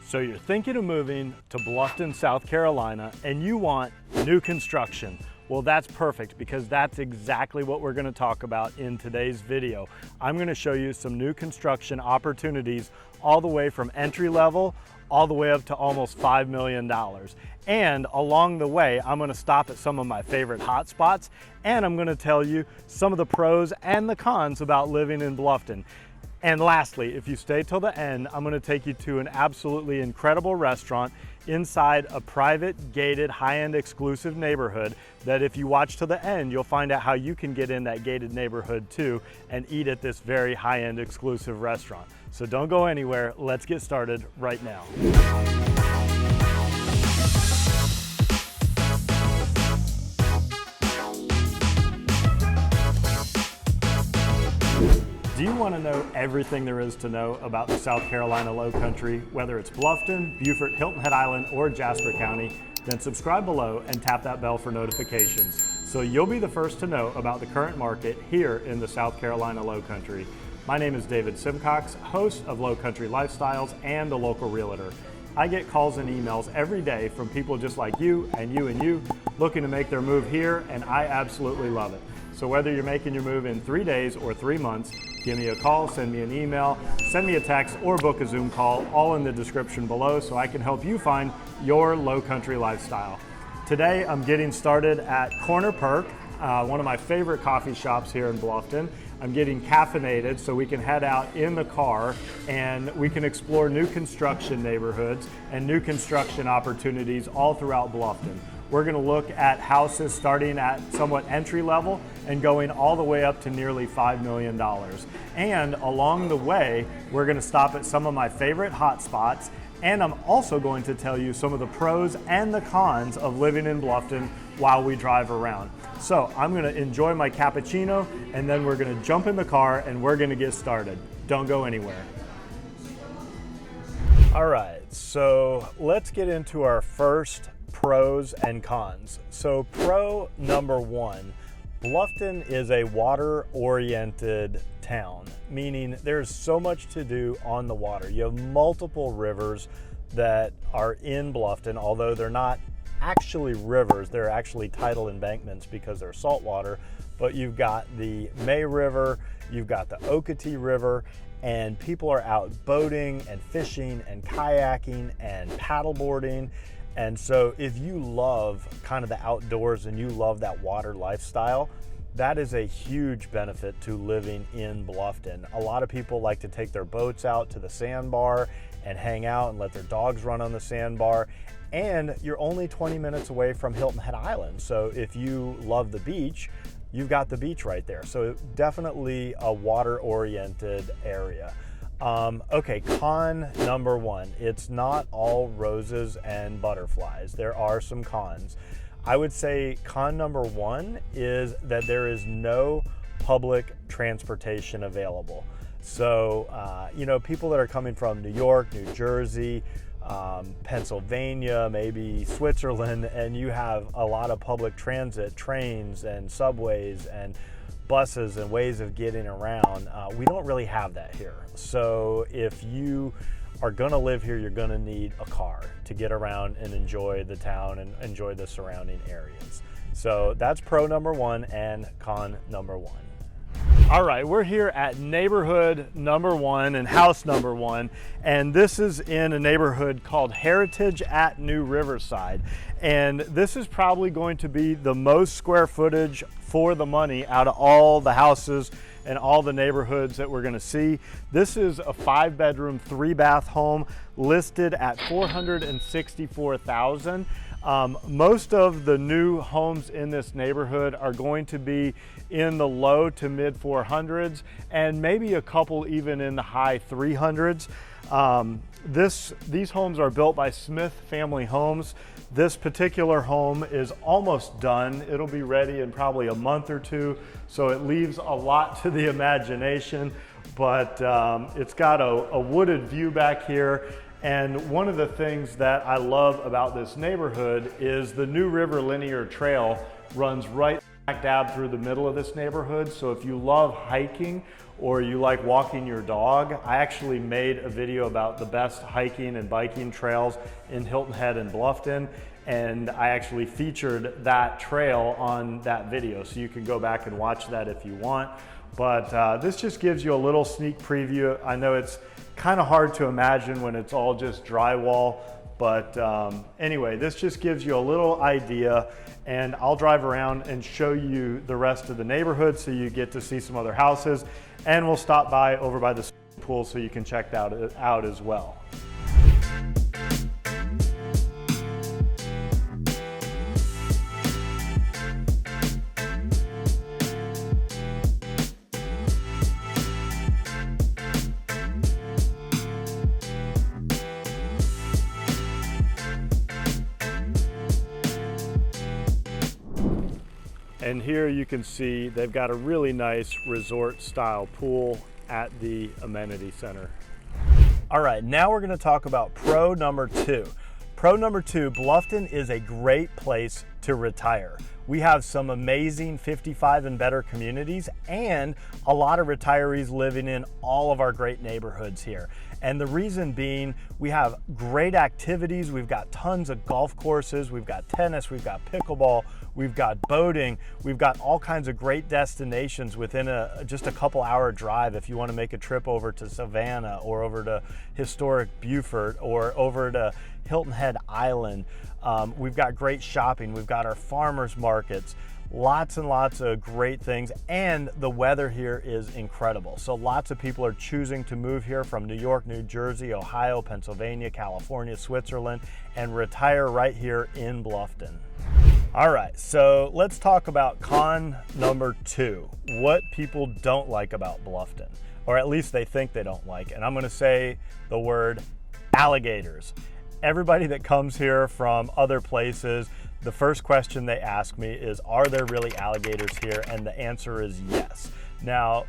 So you're thinking of moving to Bluffton, South Carolina, and you want new construction. Well, that's perfect because that's exactly what we're gonna talk about in today's video. I'm gonna show you some new construction opportunities all the way from entry level all the way up to almost $5 million. And along the way, I'm gonna stop at some of my favorite hotspots, and I'm gonna tell you some of the pros and the cons about living in Bluffton. And lastly, if you stay till the end, I'm gonna take you to an absolutely incredible restaurant inside a private, gated, high-end exclusive neighborhood that if you watch to the end, you'll find out how you can get in that gated neighborhood too and eat at this very high-end exclusive restaurant. So don't go anywhere, let's get started right now. Do you want to know everything there is to know about the South Carolina Low Country, whether it's Bluffton, Beaufort, Hilton Head Island, or Jasper County? Then subscribe below and tap that bell for notifications so you'll be the first to know about the current market here in the South Carolina Low Country. My name is David Simcox, host of Low Country Lifestyles and a local realtor. I get calls and emails every day from people just like you and you looking to make their move here, and I absolutely love it. So whether you're making your move in 3 days or 3 months, give me a call, send me an email, send me a text, or book a Zoom call, all in the description below so I can help you find your low country lifestyle. Today, I'm getting started at Corner Perk, one of my favorite coffee shops here in Bluffton. I'm getting caffeinated so we can head out in the car and we can explore new construction neighborhoods and new construction opportunities all throughout Bluffton. We're gonna look at houses starting at somewhat entry level and going all the way up to nearly $5 million. And along the way, we're gonna stop at some of my favorite hotspots, and I'm also going to tell you some of the pros and the cons of living in Bluffton while we drive around. So I'm gonna enjoy my cappuccino, and then we're gonna jump in the car and we're gonna get started. Don't go anywhere. All right, so let's get into our first pros and cons. So pro number one, Bluffton is a water-oriented town, meaning there's so much to do on the water. You have multiple rivers that are in Bluffton, although they're not actually rivers, they're actually tidal embankments because they're saltwater. But you've got the May River, you've got the Okatee River, and people are out boating and fishing and kayaking and paddleboarding. And so if you love kind of the outdoors and you love that water lifestyle, that is a huge benefit to living in Bluffton. A lot of people like to take their boats out to the sandbar and hang out and let their dogs run on the sandbar. And you're only 20 minutes away from Hilton Head Island. So if you love the beach, you've got the beach right there. So definitely a water-oriented area. Okay, con number one, it's not all roses and butterflies. There are some cons. I would say con number one is that there is no public transportation available. So, you know, people that are coming from New York, New Jersey, Pennsylvania, maybe Switzerland, and you have a lot of public transit, trains and subways and buses and ways of getting around. We don't really have that here. So if you are gonna live here, you're gonna need a car to get around and enjoy the town and enjoy the surrounding areas. So that's pro number one and con number one. All right, we're here at neighborhood number one and house number one, and this is in a neighborhood called Heritage at New Riverside. And this is probably going to be the most square footage for the money out of all the houses and all the neighborhoods that we're gonna see. This is a 5-bedroom, 3-bath home listed at $464,000. Most of the new homes in this neighborhood are going to be in the low to mid 400s and maybe a couple even in the high 300s. These homes are built by Smith Family Homes. This particular home is almost done. It'll be ready in probably a month or two, so it leaves a lot to the imagination, but it's got a wooded view back here. And one of the things that I love about this neighborhood is the New River Linear Trail runs right smack dab through the middle of this neighborhood. So if you love hiking or you like walking your dog, I actually made a video about the best hiking and biking trails in Hilton Head and Bluffton, and I actually featured that trail on that video, so you can go back and watch that if you want. But this just gives you a little sneak preview. I know it's kind of hard to imagine when it's all just drywall, but anyway, this just gives you a little idea, and I'll drive around and show you the rest of the neighborhood so you get to see some other houses, and we'll stop by over by the swimming pool so you can check that out as well. And here you can see they've got a really nice resort style pool at the amenity center. All right, now we're gonna talk about pro number two. Pro number two, Bluffton is a great place to retire. We have some amazing 55 and better communities and a lot of retirees living in all of our great neighborhoods here. And the reason being, we have great activities. We've got tons of golf courses. We've got tennis, we've got pickleball, we've got boating. We've got all kinds of great destinations within just a couple hour drive if you want to make a trip over to Savannah or over to historic Beaufort or over to Hilton Head Island. We've got great shopping. We've got our farmers markets. Lots and lots of great things, and the weather here is incredible. So lots of people are choosing to move here from New York, New Jersey, Ohio, Pennsylvania, California, Switzerland, and retire right here in Bluffton. All right, so let's talk about con number two, what people don't like about Bluffton, or at least they think they don't like. And I'm gonna say the word alligators. Everybody that comes here from other places, the first question they ask me is, are there really alligators here? And the answer is yes. Now,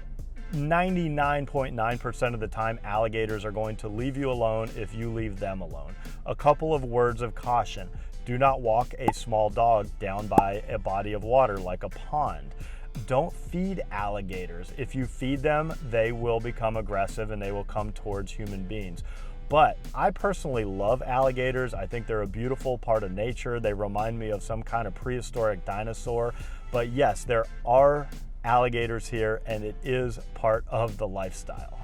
99.9% of the time, alligators are going to leave you alone if you leave them alone. A couple of words of caution. Do not walk a small dog down by a body of water like a pond. Don't feed alligators. If you feed them, they will become aggressive and they will come towards human beings. But I personally love alligators. I think they're a beautiful part of nature. They remind me of some kind of prehistoric dinosaur. But yes, there are alligators here, and it is part of the lifestyle.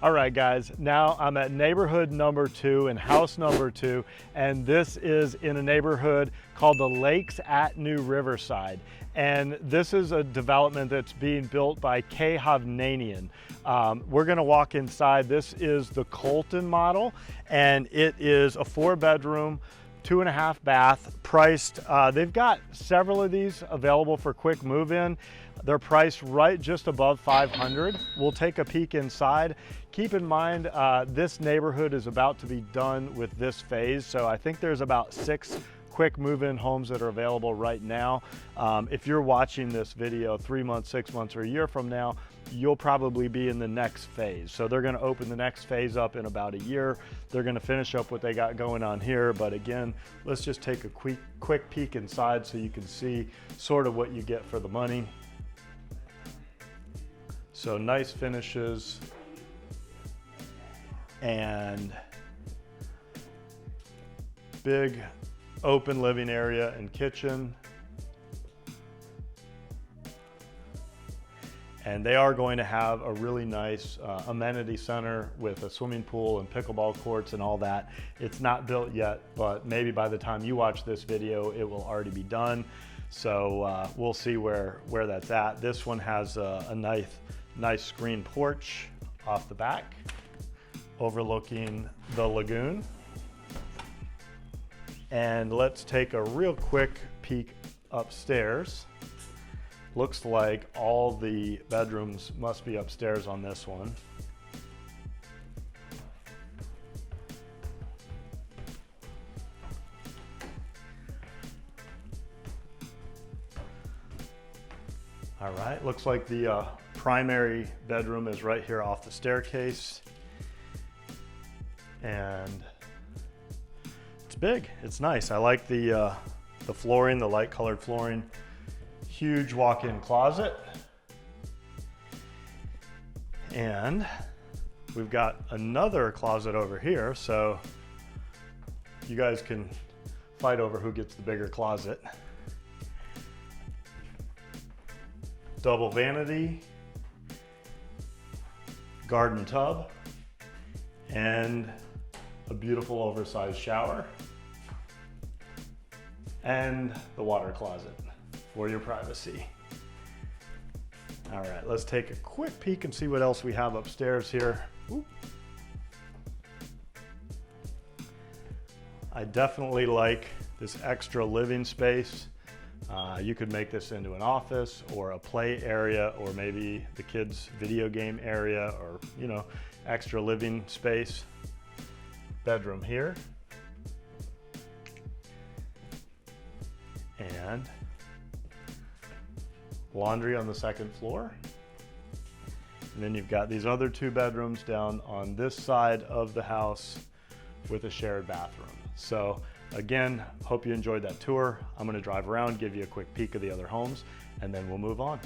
All right, guys, now I'm at neighborhood number two and house number two, and this is in a neighborhood called the Lakes at New Riverside. And this is a development that's being built by K. We're gonna walk inside. This is the Colton model, and it is a 4-bedroom, 2.5 bath, priced, they've got several of these available for quick move-in. They're priced right just above $500. We'll take a peek inside. Keep in mind, this neighborhood is about to be done with this phase, so I think there's about 6 quick move-in homes that are available right now. If you're watching this video 3 months, 6 months, or a year from now, you'll probably be in the next phase. So they're gonna open the next phase up in about a year. They're gonna finish up what they got going on here. But again, let's just take a quick peek inside so you can see sort of what you get for the money. So nice finishes and big open living area and kitchen. And they are going to have a really nice amenity center with a swimming pool and pickleball courts and all that. It's not built yet, but maybe by the time you watch this video, it will already be done. So we'll see where that's at. This one has a nice screen porch off the back, overlooking the lagoon. And let's take a real quick peek upstairs. Looks like all the bedrooms must be upstairs on this one. All right, looks like the primary bedroom is right here off the staircase. And it's big, it's nice. I like the flooring, the light colored flooring. Huge walk-in closet. And we've got another closet over here, so you guys can fight over who gets the bigger closet. Double vanity, garden tub, and a beautiful oversized shower, and the water closet for your privacy. All right, let's take a quick peek and see what else we have upstairs here. Ooh. I definitely like this extra living space. You could make this into an office or a play area, or maybe the kids' video game area, or, you know, extra living space. Bedroom here. And laundry on the second floor. And then you've got these other 2 bedrooms down on this side of the house with a shared bathroom. So again, hope you enjoyed that tour. I'm going to drive around, give you a quick peek of the other homes, and then we'll move on.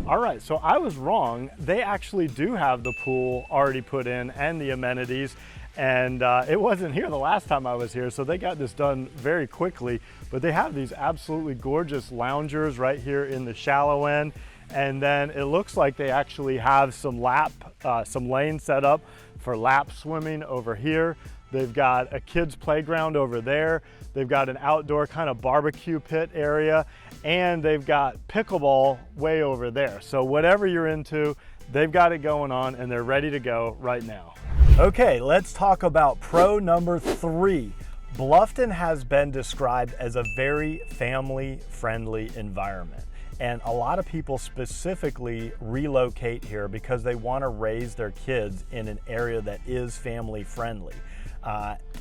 All right, so I was wrong. They actually do have the pool already put in and the amenities. And it wasn't here the last time I was here, so they got this done very quickly. But they have these absolutely gorgeous loungers right here in the shallow end. And then it looks like they actually have some lanes set up for lap swimming over here. They've got a kids playground over there. They've got an outdoor kind of barbecue pit area, and they've got pickleball way over there. So whatever you're into, they've got it going on, and they're ready to go right now. Okay, let's talk about pro number 3. Bluffton has been described as a very family-friendly environment. And a lot of people specifically relocate here because they want to raise their kids in an area that is family-friendly.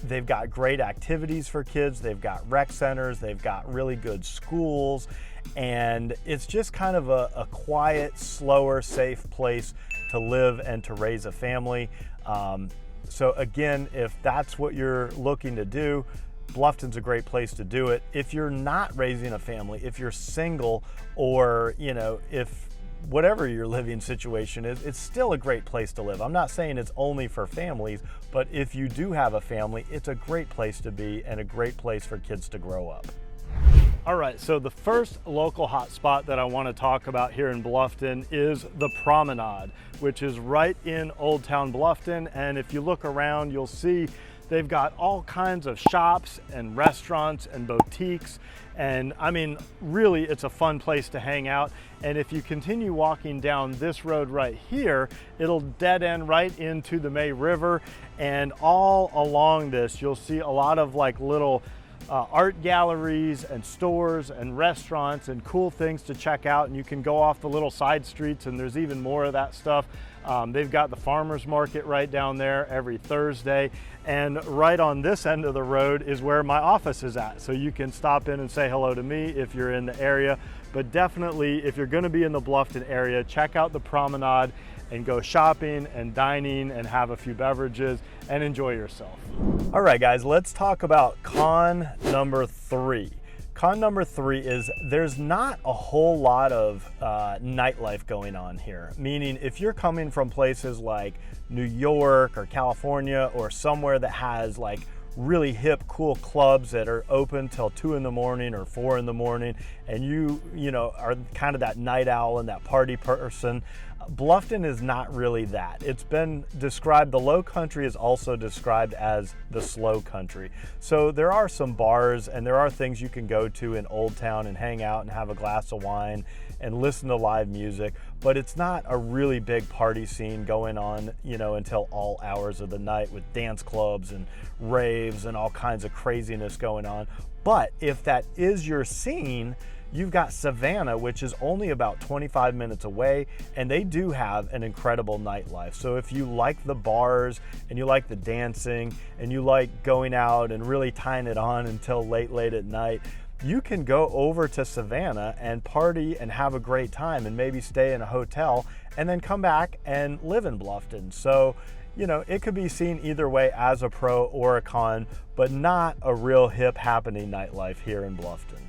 They've got great activities for kids, they've got rec centers, they've got really good schools, and it's just kind of a quiet, slower, safe place to live and to raise a family. So again, if that's what you're looking to do, Bluffton's a great place to do it. If you're not raising a family, if you're single, or, you know, if whatever your living situation is, it's still a great place to live. I'm not saying it's only for families, but if you do have a family, it's a great place to be and a great place for kids to grow up. All right, so the first local hotspot that I want to talk about here in Bluffton is the Promenade, which is right in Old Town Bluffton. And if you look around, you'll see they've got all kinds of shops and restaurants and boutiques. And I mean, really, it's a fun place to hang out. And if you continue walking down this road right here, it'll dead end right into the May River. And all along this, you'll see a lot of like little art galleries and stores and restaurants and cool things to check out. And you can go off the little side streets, and there's even more of that stuff. They've got the farmers market right down there every Thursday, and right on this end of the road is where my office is at. So you can stop in and say hello to me if you're in the area. But definitely, if you're going to be in the Bluffton area, check out the Promenade and go shopping and dining and have a few beverages and enjoy yourself. All right, guys, let's talk about con number 3. Con number 3 is there's not a whole lot of nightlife going on here. Meaning, if you're coming from places like New York or California, or somewhere that has like really hip, cool clubs that are open till 2 in the morning or 4 in the morning, and you know, are kind of that night owl and that party person, Bluffton is not really that. It's been described, the low country is also described as the slow country. So there are some bars and there are things you can go to in Old Town and hang out and have a glass of wine and listen to live music, but it's not a really big party scene going on, you know, until all hours of the night with dance clubs and raves and all kinds of craziness going on. But if that is your scene, you've got Savannah, which is only about 25 minutes away, and they do have an incredible nightlife. So if you like the bars and you like the dancing and you like going out and really tying it on until late at night, you can go over to Savannah and party and have a great time and maybe stay in a hotel and then come back and live in Bluffton. So, you know, it could be seen either way as a pro or a con, but not a real hip happening nightlife here in Bluffton.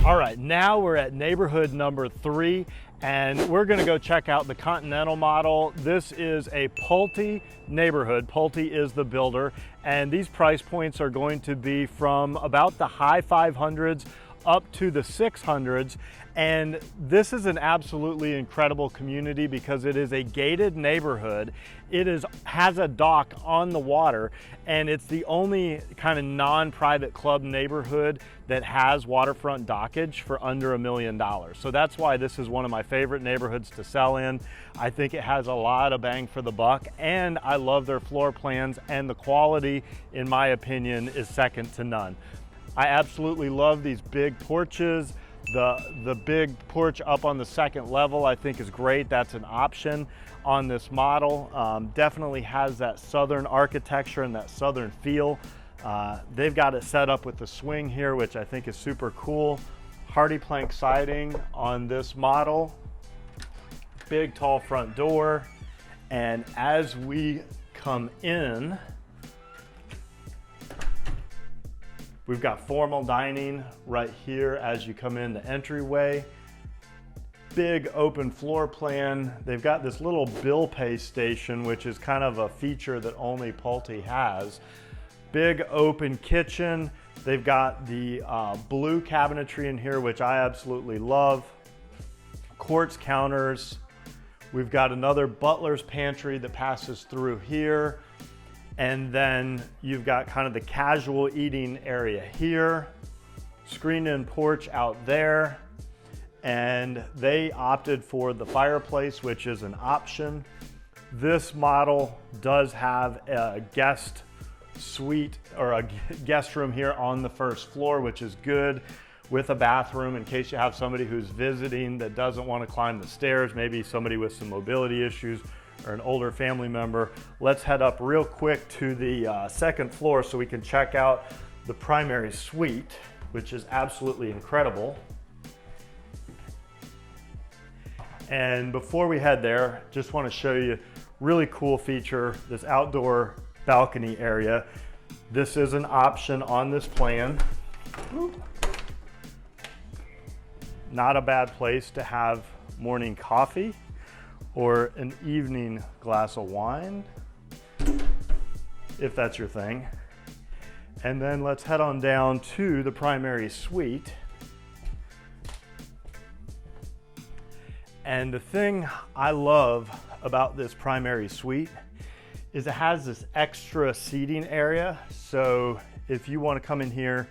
All right, now we're at neighborhood number 3, and we're gonna go check out the Continental model. This is a Pulte neighborhood. Pulte is the builder, and these price points are going to be from about the high 500s up to the 600s. And this is an absolutely incredible community because it is a gated neighborhood. It has a dock on the water, and it's the only kind of non-private club neighborhood that has waterfront dockage for under $1 million. So that's why this is one of my favorite neighborhoods to sell in. I think it has a lot of bang for the buck, and I love their floor plans, and the quality, in my opinion, is second to none. I absolutely love these big porches. The big porch up on the second level I think is great. That's an option on this model. Definitely has that southern architecture and that southern feel. They've got it set up with the swing here, which I think is super cool. Hardy plank siding on this model. Big tall front door. And as we come in, we've got formal dining right here as you come in the entryway. Big open floor plan. They've got this little bill pay station, which is kind of a feature that only Pulte has. Big open kitchen. They've got the blue cabinetry in here, which I absolutely love. Quartz counters. We've got another butler's pantry that passes through here. And then you've got kind of the casual eating area here, screened-in porch out there, and they opted for the fireplace, which is an option. This model does have a guest suite or a guest room here on the first floor, which is good, with a bathroom in case you have somebody who's visiting that doesn't want to climb the stairs, maybe somebody with some mobility issues or an older family member. Let's head up real quick to the second floor so we can check out the primary suite, which is absolutely incredible. And before we head there, just want to show you a really cool feature, this outdoor balcony area. This is an option on this plan. Not a bad place to have morning coffee or an evening glass of wine, if that's your thing. And then let's head on down to the primary suite. And the thing I love about this primary suite is it has this extra seating area. So if you want to come in here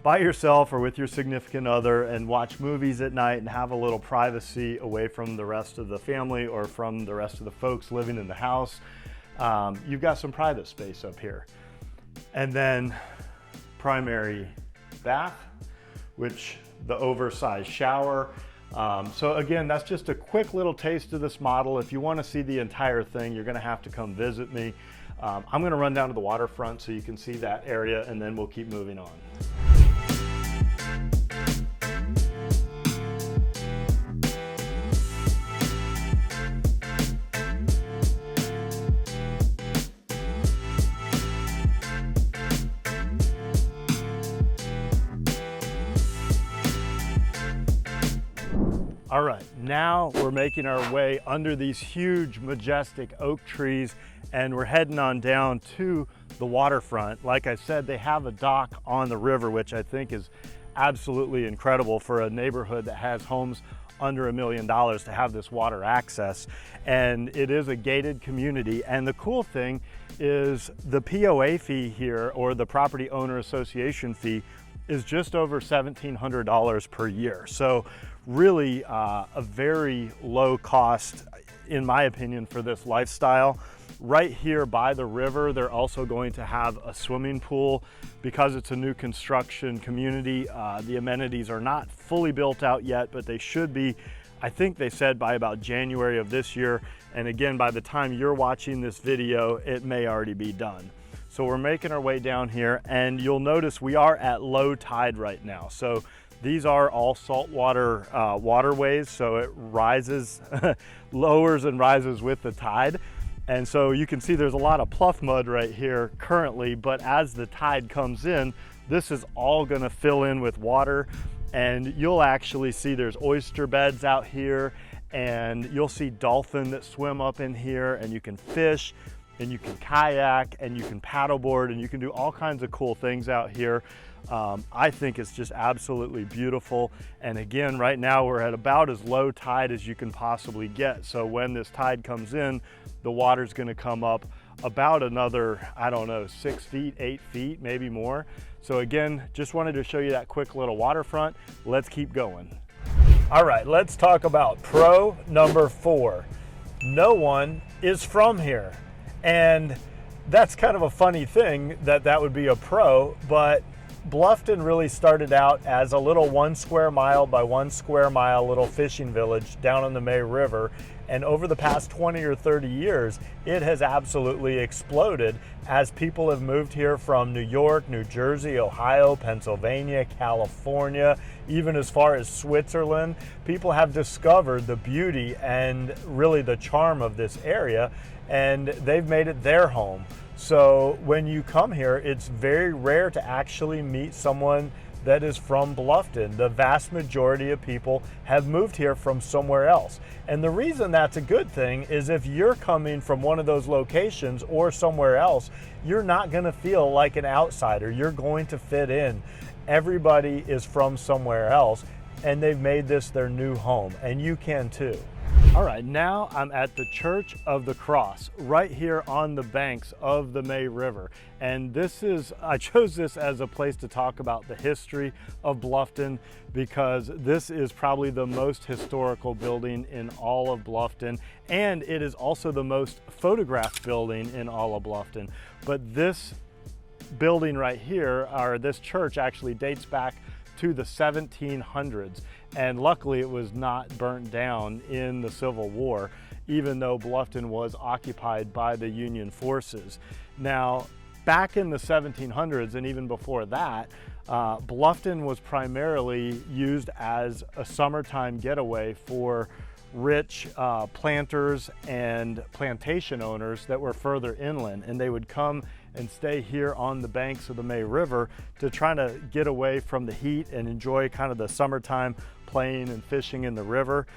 by yourself or with your significant other and watch movies at night and have a little privacy away from the rest of the family or from the rest of the folks living in the house, you've got some private space up here. And then primary bath, which the oversized shower. So again, that's just a quick little taste of this model. If you want to see the entire thing, you're going to have to come visit me. I'm going to run down to the waterfront so you can see that area, and then we'll keep moving on. All right, now we're making our way under these huge, majestic oak trees, and we're heading on down to the waterfront. Like I said, they have a dock on the river, which I think is absolutely incredible for a neighborhood that has homes under $1 million to have this water access. And it is a gated community. And the cool thing is the POA fee here, or the Property Owner Association fee, is just over $1,700 per year. So really a very low cost, in my opinion, for this lifestyle. Right here by the river, they're also going to have a swimming pool. Because it's a new construction community, the amenities are not fully built out yet, but they should be, I think they said, by about January of this year. And again, by the time you're watching this video, it may already be done. So we're making our way down here, and you'll notice we are at low tide right now. So these are all saltwater waterways, so it rises, lowers and rises with the tide. And so you can see there's a lot of pluff mud right here currently, but as the tide comes in, this is all gonna fill in with water, and you'll actually see there's oyster beds out here, and you'll see dolphin that swim up in here, and you can fish, and you can kayak, and you can paddleboard, and you can do all kinds of cool things out here. I think it's just absolutely beautiful. And again, right now we're at about as low tide as you can possibly get. So when this tide comes in, the water's gonna come up about another, I don't know, 6 feet, 8 feet, maybe more. So again, just wanted to show you that quick little waterfront. Let's keep going. All right, let's talk about pro number 4. No one is from here. And that's kind of a funny thing that would be a pro, but Bluffton really started out as a little 1 square mile by 1 square mile little fishing village down on the May River. And over the past 20 or 30 years, it has absolutely exploded as people have moved here from New York, New Jersey, Ohio, Pennsylvania, California, even as far as Switzerland. People have discovered the beauty and really the charm of this area, and they've made it their home. So when you come here, it's very rare to actually meet someone that is from Bluffton. The vast majority of people have moved here from somewhere else. And the reason that's a good thing is if you're coming from one of those locations or somewhere else, you're not gonna feel like an outsider. You're going to fit in. Everybody is from somewhere else, and they've made this their new home, and you can too. All right, now I'm at the Church of the Cross, right here on the banks of the May River. And I chose this as a place to talk about the history of Bluffton, because this is probably the most historical building in all of Bluffton, and it is also the most photographed building in all of Bluffton. But this building right here, or this church, actually dates back to the 1700s, and luckily it was not burnt down in the Civil War, even though Bluffton was occupied by the Union forces. Now, back in the 1700s and even before that, Bluffton was primarily used as a summertime getaway for rich planters and plantation owners that were further inland, and they would come and stay here on the banks of the May River to try to get away from the heat and enjoy kind of the summertime playing and fishing in the river.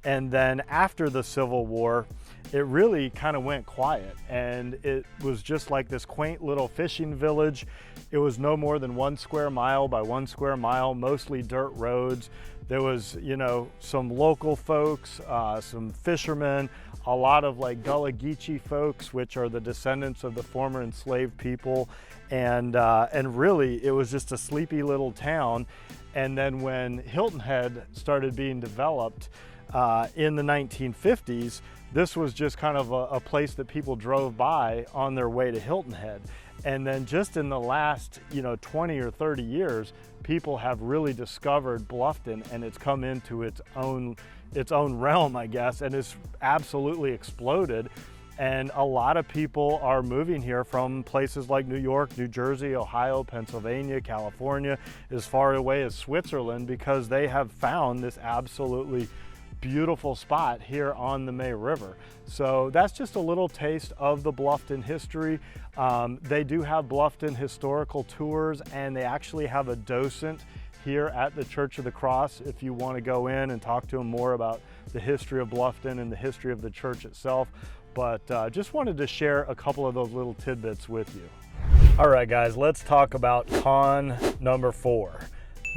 And then after the Civil War, it really kind of went quiet, and it was just like this quaint little fishing village. It was no more than 1 square mile by 1 square mile, mostly dirt roads. There was, you know, some local folks, some fishermen, a lot of like Gullah Geechee folks, which are the descendants of the former enslaved people. And really, it was just a sleepy little town. And then when Hilton Head started being developed in the 1950s, this was just kind of a place that people drove by on their way to Hilton Head. And then just in the last, 20 or 30 years, people have really discovered Bluffton, and it's come into its own realm, I guess, and it's absolutely exploded. And a lot of people are moving here from places like New York, New Jersey, Ohio, Pennsylvania, California, as far away as Switzerland, because they have found this absolutely beautiful spot here on the May River. So that's just a little taste of the Bluffton history. They do have Bluffton historical tours, and they actually have a docent here at the Church of the Cross if you want to go in and talk to them more about the history of Bluffton and the history of the church itself. But just wanted to share a couple of those little tidbits with you. All right, guys, let's talk about con number 4.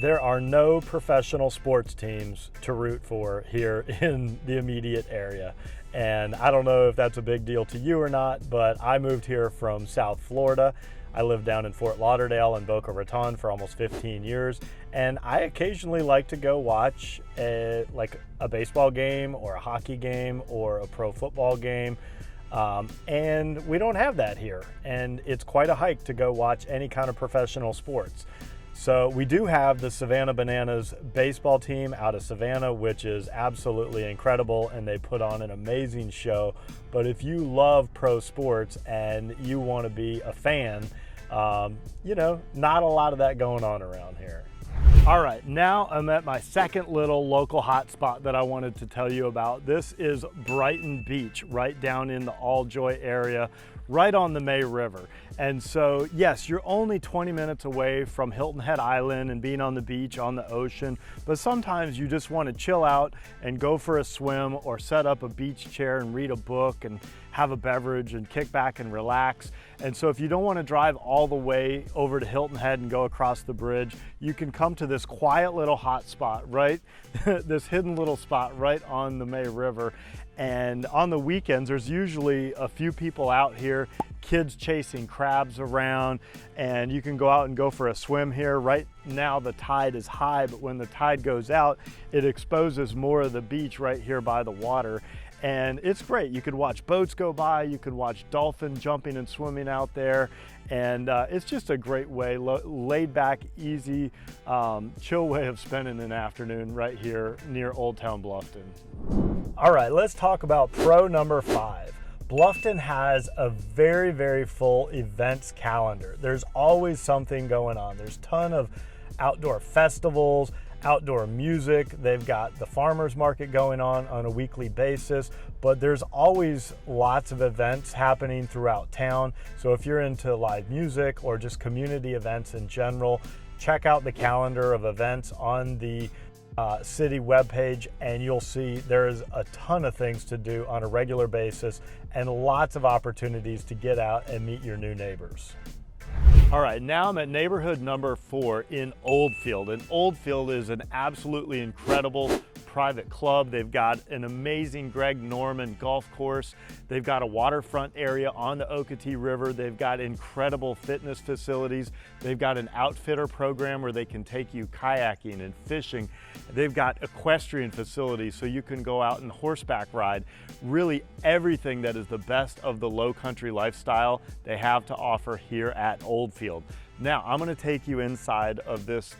There are no professional sports teams to root for here in the immediate area. And I don't know if that's a big deal to you or not, but I moved here from South Florida. I lived down in Fort Lauderdale and Boca Raton for almost 15 years. And I occasionally like to go watch a baseball game or a hockey game or a pro football game. And we don't have that here. And it's quite a hike to go watch any kind of professional sports. So we do have the Savannah Bananas baseball team out of Savannah, which is absolutely incredible, and they put on an amazing show. But if you love pro sports and you want to be a fan, you know, not a lot of that going on around here. All right, now I'm at my second little local hotspot that I wanted to tell you about. This is Brighton Beach, right down in the Alljoy area, right on the May River. And so, yes, you're only 20 minutes away from Hilton Head Island and being on the beach, on the ocean, but sometimes you just want to chill out and go for a swim or set up a beach chair and read a book and have a beverage and kick back and relax. And so if you don't want to drive all the way over to Hilton Head and go across the bridge, you can come to this quiet little hot spot, right? This hidden little spot right on the May River. And on the weekends, there's usually a few people out here, kids chasing crabs around, and you can go out and go for a swim here. Right now the tide is high, but when the tide goes out, it exposes more of the beach right here by the water. And it's great. You could watch boats go by, you could watch dolphins jumping and swimming out there. And it's just a great way, laid back, easy, chill way of spending an afternoon right here near Old Town Bluffton. All right, let's talk about pro number 5. Bluffton has a very, very full events calendar. There's always something going on. There's a ton of outdoor festivals, outdoor music. They've got the farmers market going on a weekly basis, but there's always lots of events happening throughout town. So if you're into live music or just community events in general, check out the calendar of events on the city webpage, and you'll see there's a ton of things to do on a regular basis and lots of opportunities to get out and meet your new neighbors. All right, now I'm at neighborhood number 4 in Oldfield, and Oldfield is an absolutely incredible private club. They've got an amazing Greg Norman golf course. They've got a waterfront area on the Okatee River. They've got incredible fitness facilities. They've got an outfitter program where they can take you kayaking and fishing. They've got equestrian facilities so you can go out and horseback ride. Really everything that is the best of the low country lifestyle they have to offer here at Oldfield. Now I'm going to take you inside of this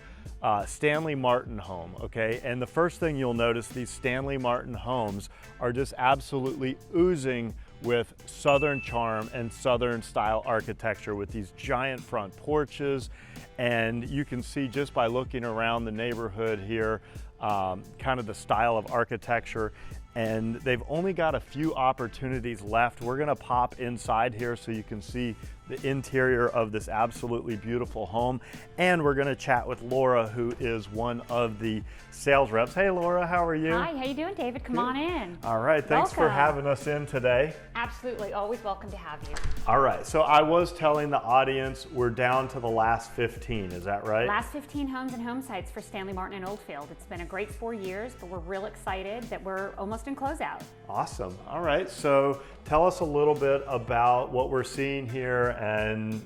Stanley Martin home, okay? And the first thing you'll notice, these Stanley Martin homes are just absolutely oozing with Southern charm and Southern style architecture with these giant front porches. And you can see just by looking around the neighborhood here, kind of the style of architecture. And they've only got a few opportunities left. We're gonna pop inside here so you can see the interior of this absolutely beautiful home. And we're gonna chat with Laura, who is one of the sales reps. Hey Laura, how are you? Hi, how you doing, David? Come on in. All right, thanks for having us in today. Absolutely, always welcome to have you. All right, so I was telling the audience we're down to the last 15, is that right? Last 15 homes and home sites for Stanley Martin and Oldfield. It's been a great 4 years, but we're real excited that we're almost in closeout. Awesome. All right, so tell us a little bit about what we're seeing here and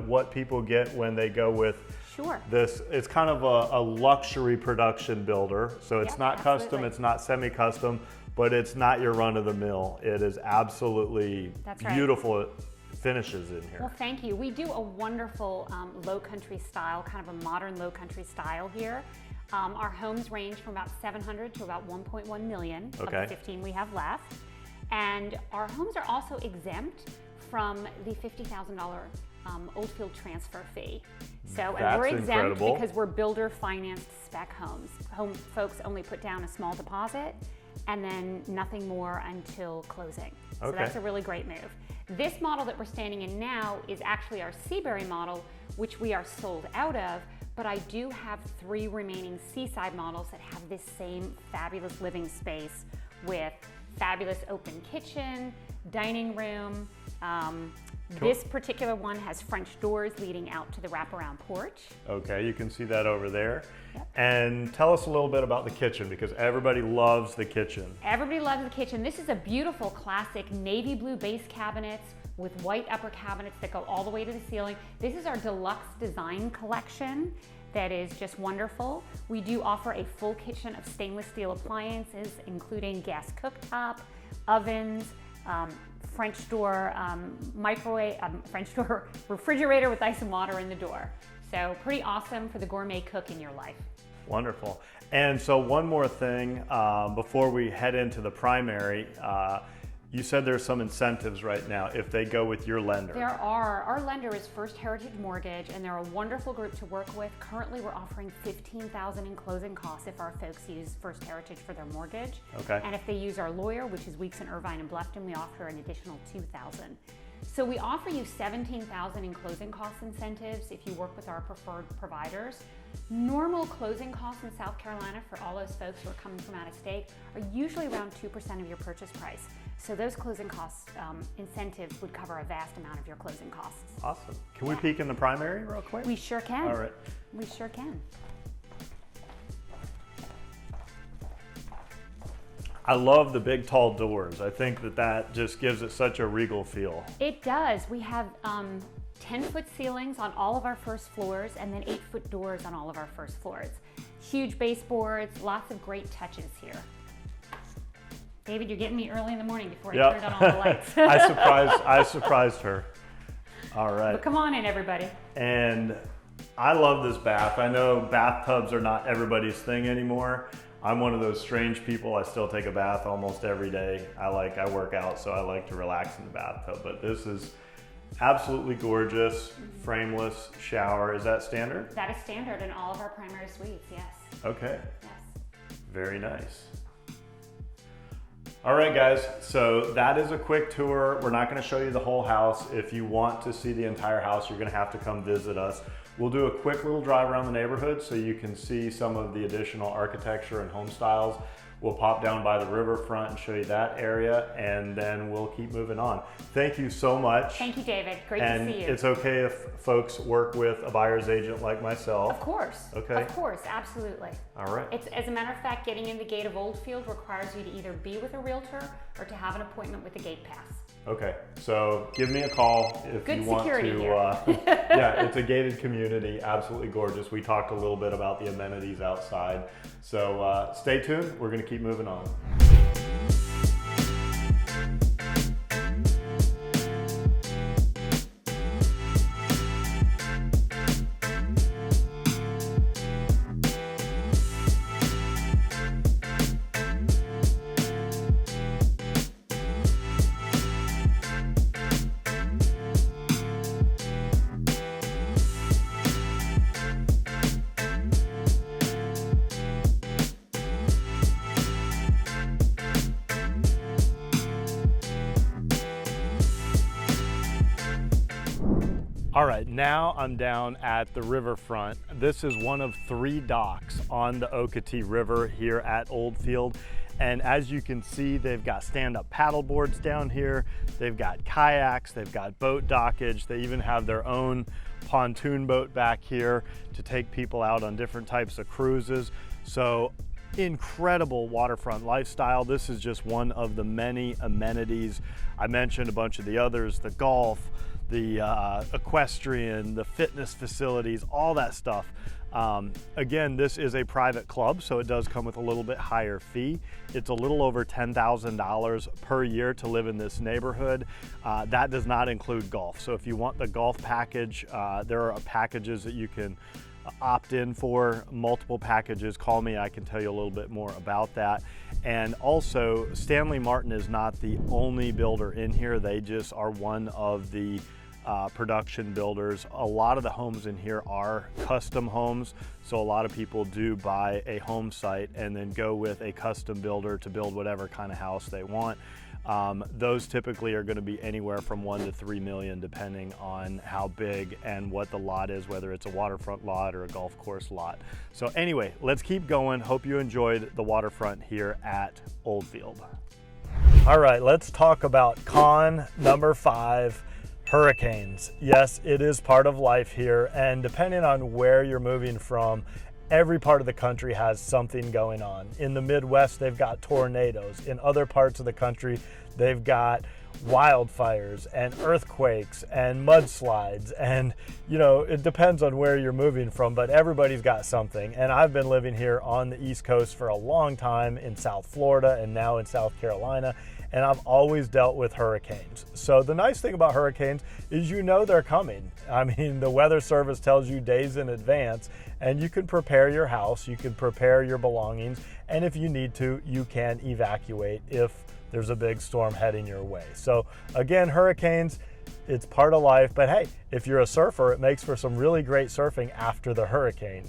what people get when they go with this. It's kind of a luxury production builder, so it's not custom, it's not semi-custom, but it's not your run-of-the-mill. It is absolutely beautiful finishes in here. Well, thank you. We do a wonderful low country style, kind of a modern low country style here. Our homes range from about 700 to about 1.1 million of the 15 we have left. And our homes are also exempt from the $50,000 Oldfield transfer fee. So, and we're exempt because we're builder financed spec homes. Home folks only put down a small deposit and then nothing more until closing. So that's a really great move. This model that we're standing in now is actually our Seabury model, which we are sold out of, but I do have 3 remaining Seaside models that have this same fabulous living space with fabulous open kitchen, dining room. This particular one has French doors leading out to the wraparound porch. Okay, you can see that over there. Yep. And tell us a little bit about the kitchen, because everybody loves the kitchen. Everybody loves the kitchen. This is a beautiful classic navy blue base cabinets with white upper cabinets that go all the way to the ceiling. This is our deluxe design collection that is just wonderful. We do offer a full kitchen of stainless steel appliances, including gas cooktop, ovens, French door microwave, French door refrigerator with ice and water in the door. So pretty awesome for the gourmet cook in your life. Wonderful. And so one more thing before we head into the primary, you said there's some incentives right now if they go with your lender. There are. Our lender is First Heritage Mortgage, and they're a wonderful group to work with. Currently, we're offering $15,000 in closing costs if our folks use First Heritage for their mortgage. Okay. And if they use our lawyer, which is Weeks and Irvine and Bluffton, we offer an additional $2,000. So we offer you $17,000 in closing cost incentives if you work with our preferred providers. Normal closing costs in South Carolina for all those folks who are coming from out of state are usually around 2% of your purchase price. So those closing costs incentives would cover a vast amount of your closing costs. Awesome. Can we peek in the primary real quick? We sure can. All right. We sure can. I love the big tall doors. I think that just gives it such a regal feel. It does. We have 10-foot ceilings on all of our first floors and then 8-foot doors on all of our first floors. Huge baseboards, lots of great touches here. David, you're getting me early in the morning before I turned on all the lights. I surprised her. All right. But come on in, everybody. And I love this bath. I know bathtubs are not everybody's thing anymore. I'm one of those strange people. I still take a bath almost every day. I work out, so I like to relax in the bathtub. But this is absolutely gorgeous, frameless shower. Is that standard? That is standard in all of our primary suites, yes. Okay. Yes. Very nice. All right, guys, so that is a quick tour. We're not gonna show you the whole house. If you want to see the entire house, you're gonna have to come visit us. We'll do a quick little drive around the neighborhood so you can see some of the additional architecture and home styles. We'll pop down by the riverfront and show you that area, and then we'll keep moving on. Thank you so much. Thank you, David. Great to see you. And it's okay if folks work with a buyer's agent like myself? Of course. Okay. Of course, absolutely. All right. It's, as a matter of fact, getting in the gate of Oldfield requires you to either be with a realtor or to have an appointment with the gate pass. Okay, so give me a call if you want to. Yeah, it's a gated community, absolutely gorgeous. We talked a little bit about the amenities outside. So stay tuned, we're gonna keep moving on. All right, now I'm down at the riverfront. This is one of 3 docks on the Okatee River here at Oldfield. And as you can see, they've got stand-up paddle boards down here. They've got kayaks, they've got boat dockage. They even have their own pontoon boat back here to take people out on different types of cruises. So incredible waterfront lifestyle. This is just one of the many amenities. I mentioned a bunch of the others, the golf, the equestrian, the fitness facilities, all that stuff. Again, this is a private club, so it does come with a little bit higher fee. It's a little over $10,000 per year to live in this neighborhood. That does not include golf. So if you want the golf package, there are packages that you can opt in for, multiple packages. Call me, I can tell you a little bit more about that. And also, Stanley Martin is not the only builder in here. They just are one of the production builders. A lot of the homes in here are custom homes, so a lot of people do buy a home site and then go with a custom builder to build whatever kind of house they want. Those typically are going to be anywhere from $1 to $3 million depending on how big and what the lot is, whether it's a waterfront lot or a golf course lot. So anyway, let's keep going. Hope you enjoyed the waterfront here at Oldfield. All right, let's talk about con number 5. Hurricanes. Yes, it is part of life here, and depending on where you're moving from, every part of the country has something going on. In the Midwest, they've got tornadoes. In other parts of the country, they've got wildfires and earthquakes and mudslides, and you know, it depends on where you're moving from, but everybody's got something. And I've been living here on the East Coast for a long time, in South Florida and now in South Carolina, and I've always dealt with hurricanes. So the nice thing about hurricanes is you know they're coming. I mean, the weather service tells you days in advance, and you can prepare your house, you can prepare your belongings, and if you need to, you can evacuate if there's a big storm heading your way. So again, hurricanes, it's part of life, but hey, if you're a surfer, it makes for some really great surfing after the hurricane.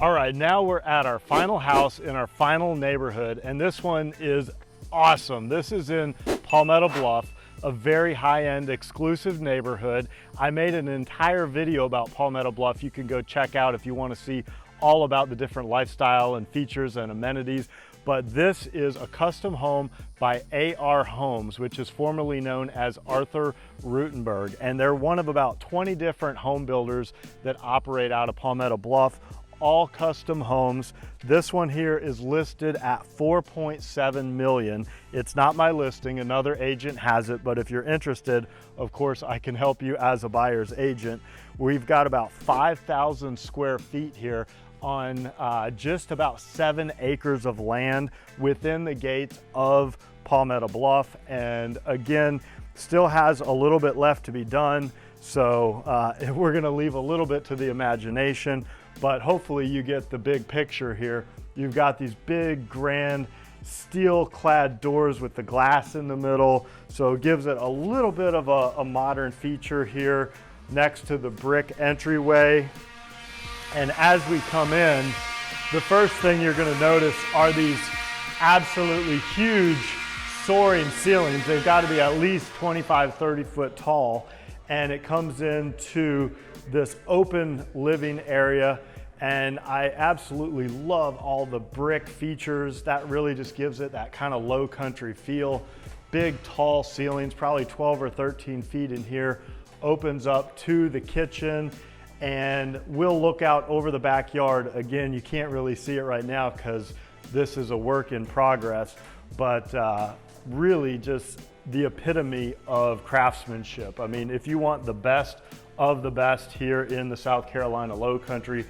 All right, now we're at our final house in our final neighborhood, and this one is awesome. This is in Palmetto Bluff, a very high-end exclusive neighborhood. I made an entire video about Palmetto Bluff you can go check out if you want to see all about the different lifestyle and features and amenities. But this is a custom home by AR Homes, which is formerly known as Arthur Rutenberg. And they're one of about 20 different home builders that operate out of Palmetto Bluff, all custom homes. This one here is listed at $4.7 million. It's not my listing, another agent has it, but if you're interested, of course, I can help you as a buyer's agent. We've got about 5,000 square feet here on just about 7 acres of land within the gates of Palmetto Bluff. And again, still has a little bit left to be done. So we're gonna leave a little bit to the imagination, but hopefully you get the big picture here. You've got these big, grand, steel-clad doors with the glass in the middle. So it gives it a little bit of a modern feature here next to the brick entryway. And as we come in, the first thing you're gonna notice are these absolutely huge soaring ceilings. They've got to be at least 25, 30 foot tall. And it comes into this open living area. And I absolutely love all the brick features. That really just gives it that kind of low country feel. Big, tall ceilings, probably 12 or 13 feet in here. Opens up to the kitchen. And we'll look out over the backyard. Again, you can't really see it right now because this is a work in progress, but really just the epitome of craftsmanship. I mean, if you want the best of the best here in the South Carolina Low Country,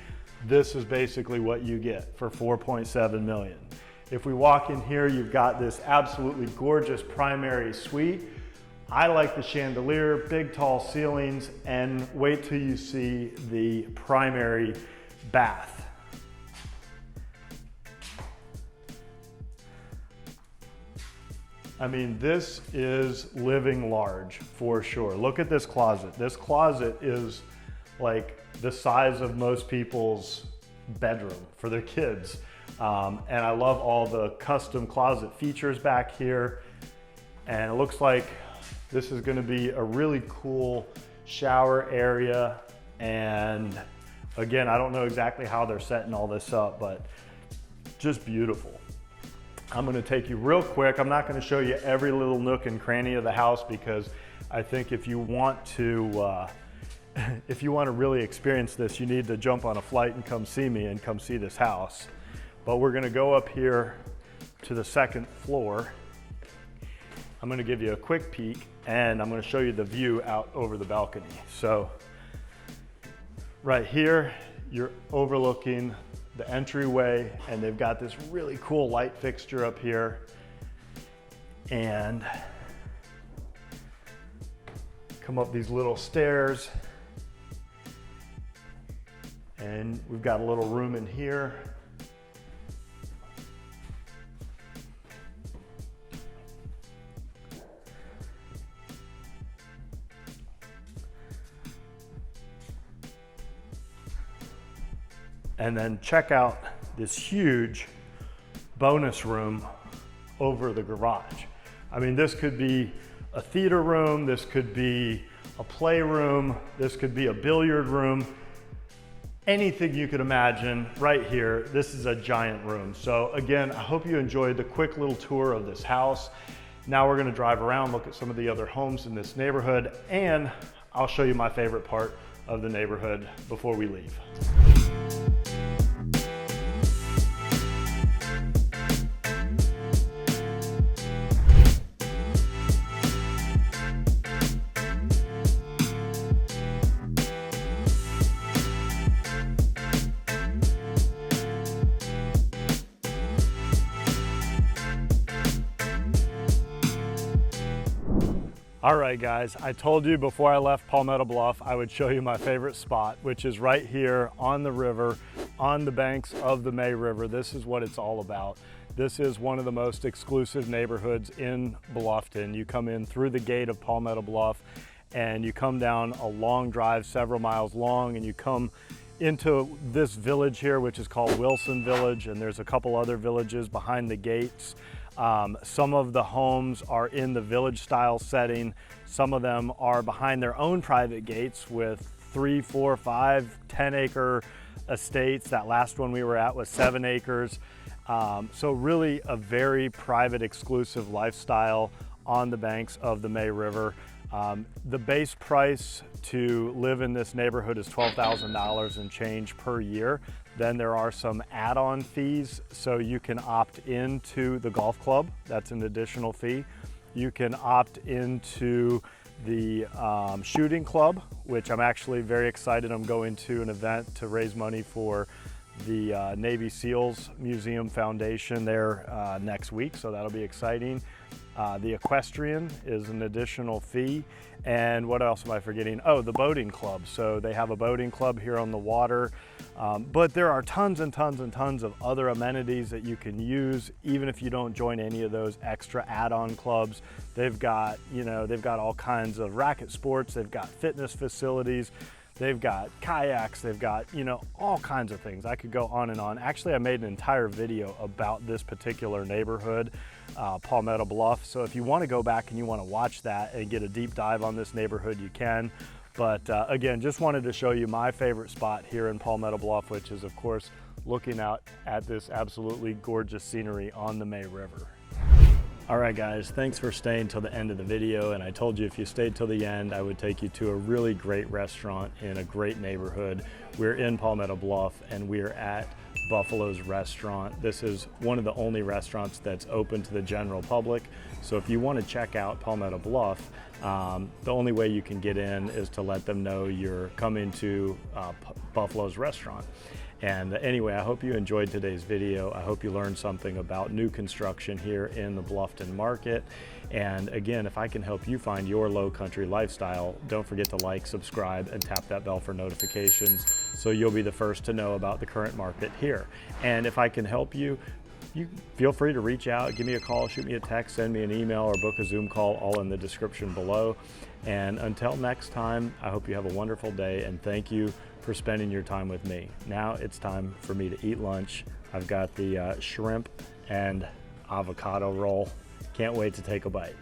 this is basically what you get for $4.7 million. If we walk in here, you've got this absolutely gorgeous primary suite. I like the chandelier, big tall ceilings, and wait till you see the primary bath. I mean, this is living large for sure. Look at this closet. This closet is like the size of most people's bedroom for their kids. And I love all the custom closet features back here. And it looks like this is going to be a really cool shower area. And again, I don't know exactly how they're setting all this up, but just beautiful. I'm going to take you real quick. I'm not going to show you every little nook and cranny of the house because I think if you want to really experience this, you need to jump on a flight and come see me and come see this house. But we're going to go up here to the second floor. I'm going to give you a quick peek and I'm going to show you the view out over the balcony. So right here, you're overlooking the entryway and they've got this really cool light fixture up here. And come up these little stairs. And we've got a little room in here. And then check out this huge bonus room over the garage. I mean, this could be a theater room, this could be a playroom, this could be a billiard room, anything you could imagine right here. This is a giant room. So again, I hope you enjoyed the quick little tour of this house. Now we're gonna drive around, look at some of the other homes in this neighborhood, and I'll show you my favorite part of the neighborhood before we leave. All right, guys, I told you before I left Palmetto Bluff, I would show you my favorite spot, which is right here on the river, on the banks of the May River. This is what it's all about. This is one of the most exclusive neighborhoods in Bluffton. You come in through the gate of Palmetto Bluff and you come down a long drive, several miles long, and you come into this village here, which is called Wilson Village, and there's a couple other villages behind the gates. Some of the homes are in the village style setting. Some of them are behind their own private gates with 3, 4, 5, 10 acre estates. That last one we were at was 7 acres. So really a very private, exclusive lifestyle on the banks of the May River. The base price to live in this neighborhood is $12,000 and change per year. Then there are some add-on fees, so you can opt into the golf club. That's an additional fee. You can opt into the shooting club, which I'm actually very excited. I'm going to an event to raise money for the Navy SEALs Museum Foundation there next week, so that'll be exciting. The equestrian is an additional fee. And what else am I forgetting? Oh, the boating club. So they have a boating club here on the water, but there are tons and tons and tons of other amenities that you can use, even if you don't join any of those extra add-on clubs. They've got, they've got all kinds of racket sports. They've got fitness facilities. They've got kayaks, they've got, all kinds of things. I could go on and on. Actually, I made an entire video about this particular neighborhood, Palmetto Bluff. So if you want to go back and you want to watch that and get a deep dive on this neighborhood, you can. But again, just wanted to show you my favorite spot here in Palmetto Bluff, which is, of course, looking out at this absolutely gorgeous scenery on the May River. All right, guys, thanks for staying till the end of the video. And I told you if you stayed till the end, I would take you to a really great restaurant in a great neighborhood. We're in Palmetto Bluff and we're at Bufallo's restaurant. This is one of the only restaurants that's open to the general public. So if you want to check out Palmetto Bluff, the only way you can get in is to let them know you're coming to Bufallo's restaurant. And anyway, I hope you enjoyed today's video. I hope you learned something about new construction here in the Bluffton market. And again, if I can help you find your low country lifestyle, don't forget to like, subscribe, and tap that bell for notifications so you'll be the first to know about the current market here. And if I can help you, you feel free to reach out, give me a call, shoot me a text, send me an email, or book a Zoom call, all in the description below. And until next time, I hope you have a wonderful day, and thank you for spending your time with me. Now it's time for me to eat lunch. I've got the shrimp and avocado roll. Can't wait to take a bite.